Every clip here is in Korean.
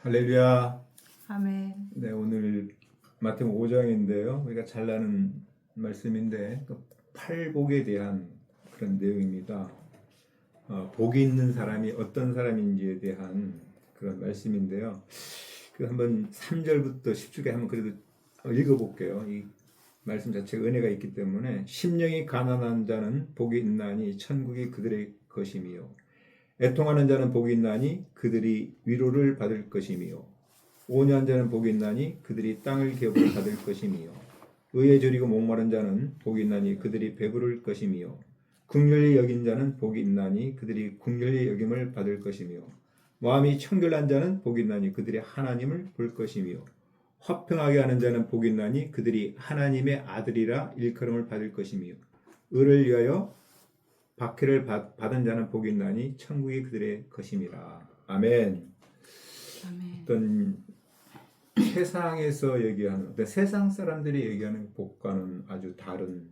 할렐루야. 아멘. 네, 오늘 마태복음 5장인데요. 우리가 잘 아는 말씀인데 팔복에 대한 그런 내용입니다. 복이 있는 사람이 어떤 사람인지에 대한 그런 말씀인데요. 그 한번 3절부터 10절에 한번 그래도 읽어볼게요. 이 말씀 자체가 은혜가 있기 때문에 심령이 가난한 자는 복이 있나니 천국이 그들의 것이며 애통하는 자는 복이 있나니 그들이 위로를 받을 것이며 온유한 자는 복이 있나니 그들이 땅을 기업으로 받을 것이며 의에 저리고 목마른 자는 복이 있나니 그들이 배부를 것이며 긍휼히 여긴 자는 복이 있나니 그들이 긍휼히 여김을 받을 것이며 마음이 청결한 자는 복이 있나니 그들이 하나님을 볼 것이며 화평하게 하는 자는 복이 있나니 그들이 하나님의 아들이라 일컬음을 받을 것이며 의를 위하여 박해를 받은 자는 복이 있나니 천국이 그들의 것임이라. 아멘. 아멘. 어떤 세상에서 얘기하는 세상 사람들이 얘기하는 복과는 아주 다른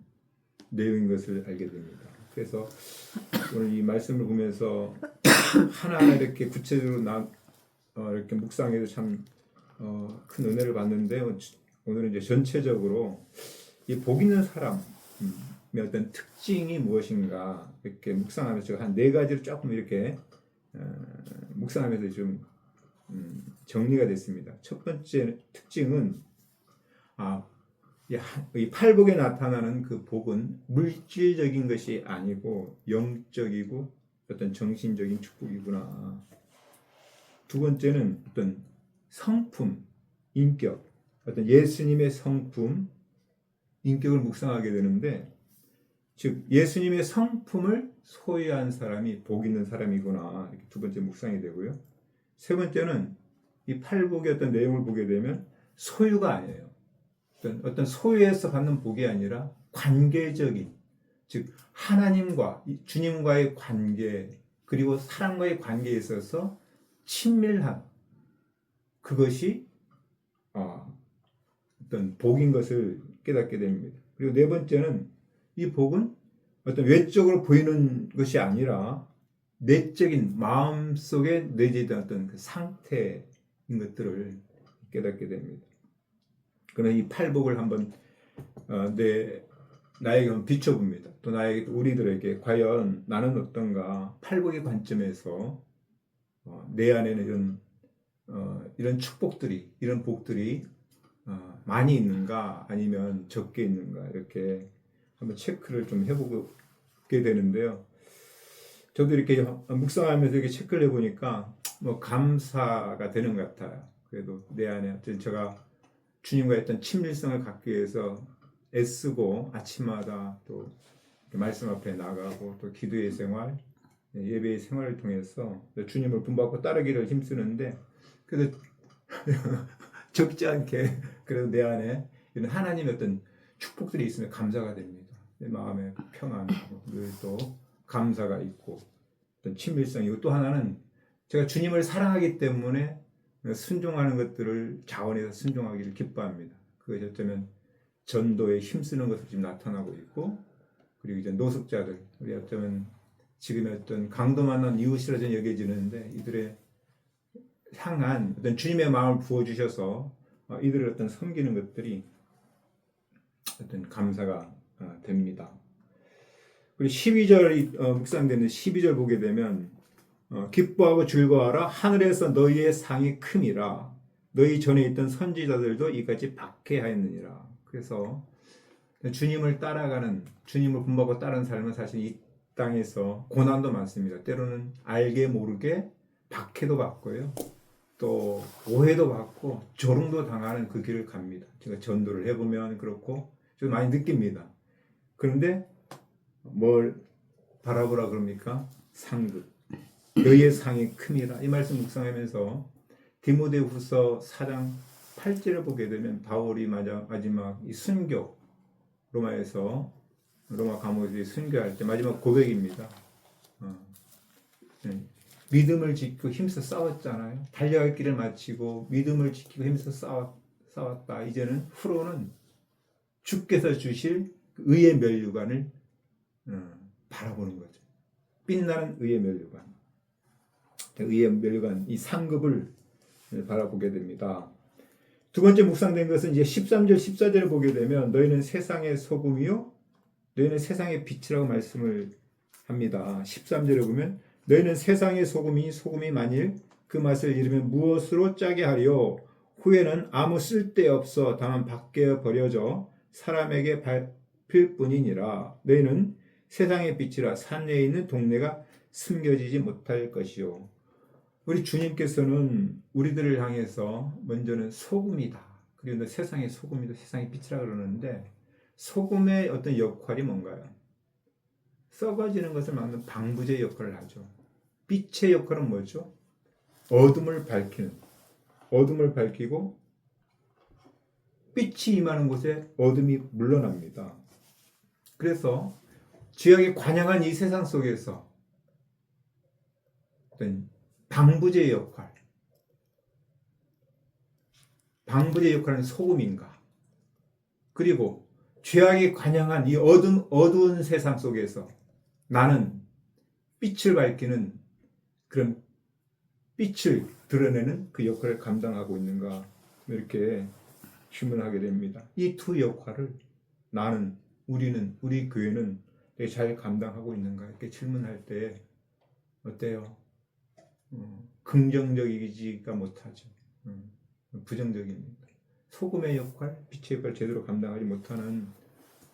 내용인 것을 알게 됩니다. 그래서 오늘 이 말씀을 보면서 하나하나 이렇게 구체적으로 이렇게 묵상해도 참 큰 은혜를 받는데 오늘은 이제 전체적으로 이 복 있는 사람의 어떤 특징이 무엇인가 이렇게 묵상하면서 한 네 가지로 조금 이렇게 묵상하면서 좀 정리가 됐습니다. 첫 번째 특징은 이 팔복에 나타나는 그 복은 물질적인 것이 아니고 영적이고 어떤 정신적인 축복이구나. 두 번째는 어떤 성품, 인격, 어떤 예수님의 성품, 인격을 묵상하게 되는데, 즉 예수님의 성품을 소유한 사람이 복 있는 사람이구나. 이렇게 두 번째 묵상이 되고요. 세 번째는 이 팔복의 어떤 내용을 보게 되면 소유가 아니에요. 어떤 소유에서 받는 복이 아니라 관계적인, 즉 하나님과 주님과의 관계 그리고 사람과의 관계에 있어서 친밀한 그것이 어떤 복인 것을 깨닫게 됩니다. 그리고 네 번째는 이 복은 어떤 외적으로 보이는 것이 아니라 내적인 마음속에 내재된 어떤 그 상태인 것들을 깨닫게 됩니다. 그러나 이 팔복을 한번 나에게 한번 비춰봅니다. 또 나에게 또 우리들에게 과연 나는 어떤가? 팔복의 관점에서 내 안에는 이런 축복들이 이런 복들이 많이 있는가 아니면 적게 있는가 이렇게 한번 체크를 좀 해보게 되는데요. 저도 이렇게 묵상하면서 이렇게 체크를 해보니까 감사가 되는 것 같아요. 그래도 내 안에 제가 주님과 했던 친밀성을 갖기 위해서 애쓰고 아침마다 또 말씀 앞에 나가고 또 기도의 생활, 예배의 생활을 통해서 주님을 본받고 따르기를 힘쓰는데 그래도 적지 않게 그래도 내 안에 이런 하나님의 어떤 축복들이 있으면 감사가 됩니다. 내 마음에 평안, 또 감사가 있고 어떤 친밀성이고 또 하나는 제가 주님을 사랑하기 때문에 순종하는 것들을 자원해서 순종하기를 기뻐합니다. 그것이 어쩌면 전도에 힘쓰는 것으로 지금 나타나고 있고 그리고 이제 노숙자들 우리 어쩌면 지금의 어떤 강도 만난 이웃이라 여겨지는데 이들의 향한 어떤 주님의 마음을 부어주셔서 이들을 어떤 섬기는 것들이 어떤 감사가 됩니다. 그리고 12절 묵상되는 12절 보게 되면 기뻐하고 즐거워하라 하늘에서 너희의 상이 큼이라 너희 전에 있던 선지자들도 이같이 박해하였느니라. 그래서 주님을 따라가는 주님을 본받고 따르는 삶은 사실 이 땅에서 고난도 많습니다. 때로는 알게 모르게 박해도 받고요. 또 오해도 받고 조롱도 당하는 그 길을 갑니다. 제가 전도를 해보면 그렇고 좀 많이 느낍니다. 그런데 뭘 바라보라 그럽니까? 상급. 너희의 상이 큼이라. 이 말씀 묵상하면서 디모데후서 4장 8절을 보게 되면 바울이 마지막 이 순교 로마에서 로마 감옥에서 순교할 때 마지막 고백입니다. 믿음을 지키고 힘써 싸웠잖아요. 달려갈 길을 마치고 믿음을 지키고 힘써 싸웠다. 이제는 후로는 주께서 주실 의의 면류관을 바라보는 거죠. 빛나는 의의 면류관. 의의 면류관 이 상급을 바라보게 됩니다. 두 번째 묵상된 것은 이제 13절 14절을 보게 되면 너희는 세상의 소금이요 너희는 세상의 빛이라고 말씀을 합니다. 13절에 보면 너희는 세상의 소금이 소금이 만일 그 맛을 잃으면 무엇으로 짜게 하리요 후에는 아무 쓸데없어 다만 밖에 버려져 사람에게 밟힐 뿐이니라. 너희는 세상의 빛이라 산에 있는 동네가 숨겨지지 못할 것이요. 우리 주님께서는 우리들을 향해서 먼저는 소금이다. 그리고 너 세상의 소금이다. 세상의 빛이라 그러는데 소금의 어떤 역할이 뭔가요? 썩어지는 것을 막는 방부제 역할을 하죠. 빛의 역할은 뭐죠? 어둠을 밝히는. 어둠을 밝히고 빛이 임하는 곳에 어둠이 물러납니다. 그래서 죄악에 관영한 이 세상 속에서 어떤 방부제 역할, 방부제 역할은 소금인가? 그리고 죄악에 관영한 이 어두운 세상 속에서 나는 빛을 밝히는 그런 빛을 드러내는 그 역할을 감당하고 있는가? 이렇게 질문하게 됩니다. 이 두 역할을 나는, 우리는, 우리 교회는 되게 잘 감당하고 있는가? 이렇게 질문할 때 어때요? 긍정적이지가 못하죠. 부정적입니다. 소금의 역할, 빛의 역할 제대로 감당하지 못하는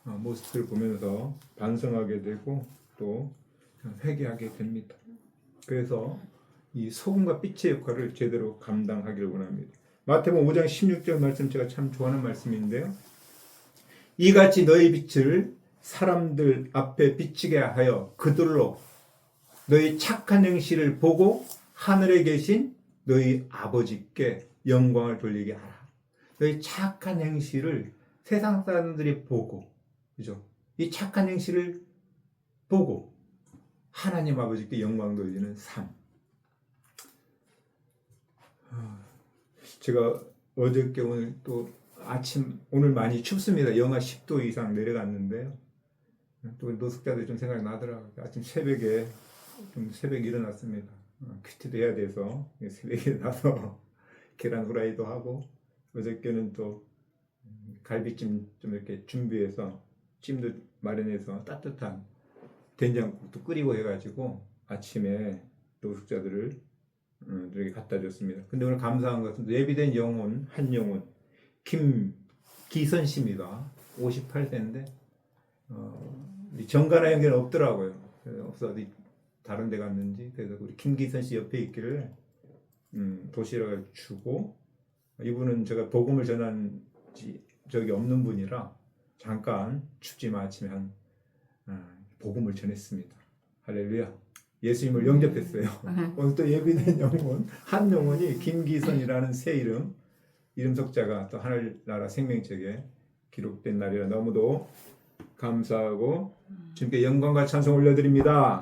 모습들을 보면서 반성하게 되고 또 회개하게 됩니다. 그래서 이 소금과 빛의 역할을 제대로 감당하기를 원합니다. 마태복음 5장 16절 말씀 제가 참 좋아하는 말씀인데요. 이같이 너희 빛을 사람들 앞에 비치게 하여 그들로 너희 착한 행실을 보고 하늘에 계신 너희 아버지께 영광을 돌리게 하라. 너희 착한 행실을 세상 사람들이 보고, 그죠? 이 착한 행실을 보고 하나님 아버지께 영광 돌리는 삶. 제가 어저께 오늘 또 아침 오늘 많이 춥습니다. 영하 10도 이상 내려갔는데요. 또 노숙자들 좀 생각이 나더라고요. 아침 새벽에 일어났습니다. 큐티도 해야 돼서 새벽에 일어나서 계란 후라이도 하고 어저께는 또 갈비찜 좀 이렇게 준비해서 찜도 마련해서 따뜻한 된장국도 끓이고 해가지고 아침에 노숙자들을 이렇게 갖다 줬습니다. 근데 오늘 감사한 것은 예비된 영혼 한 영혼 김기선 씨입니다. 58세인데 정가나 연결은 없더라고요. 없어 어디 다른 데 갔는지. 그래서 우리 김기선 씨 옆에 있기를 도시락을 주고, 이분은 제가 복음을 전한 적이 없는 분이라 잠깐 춥지만 아침에 복음을 전했습니다. 할렐루야. 예수님을 영접했어요. 오늘 또 예비된 영혼 한 영혼이 김기선이라는 새 이름 석자가 또 하늘나라 생명책에 기록된 날이라 너무도 감사하고 주님께 영광과 찬송 올려드립니다.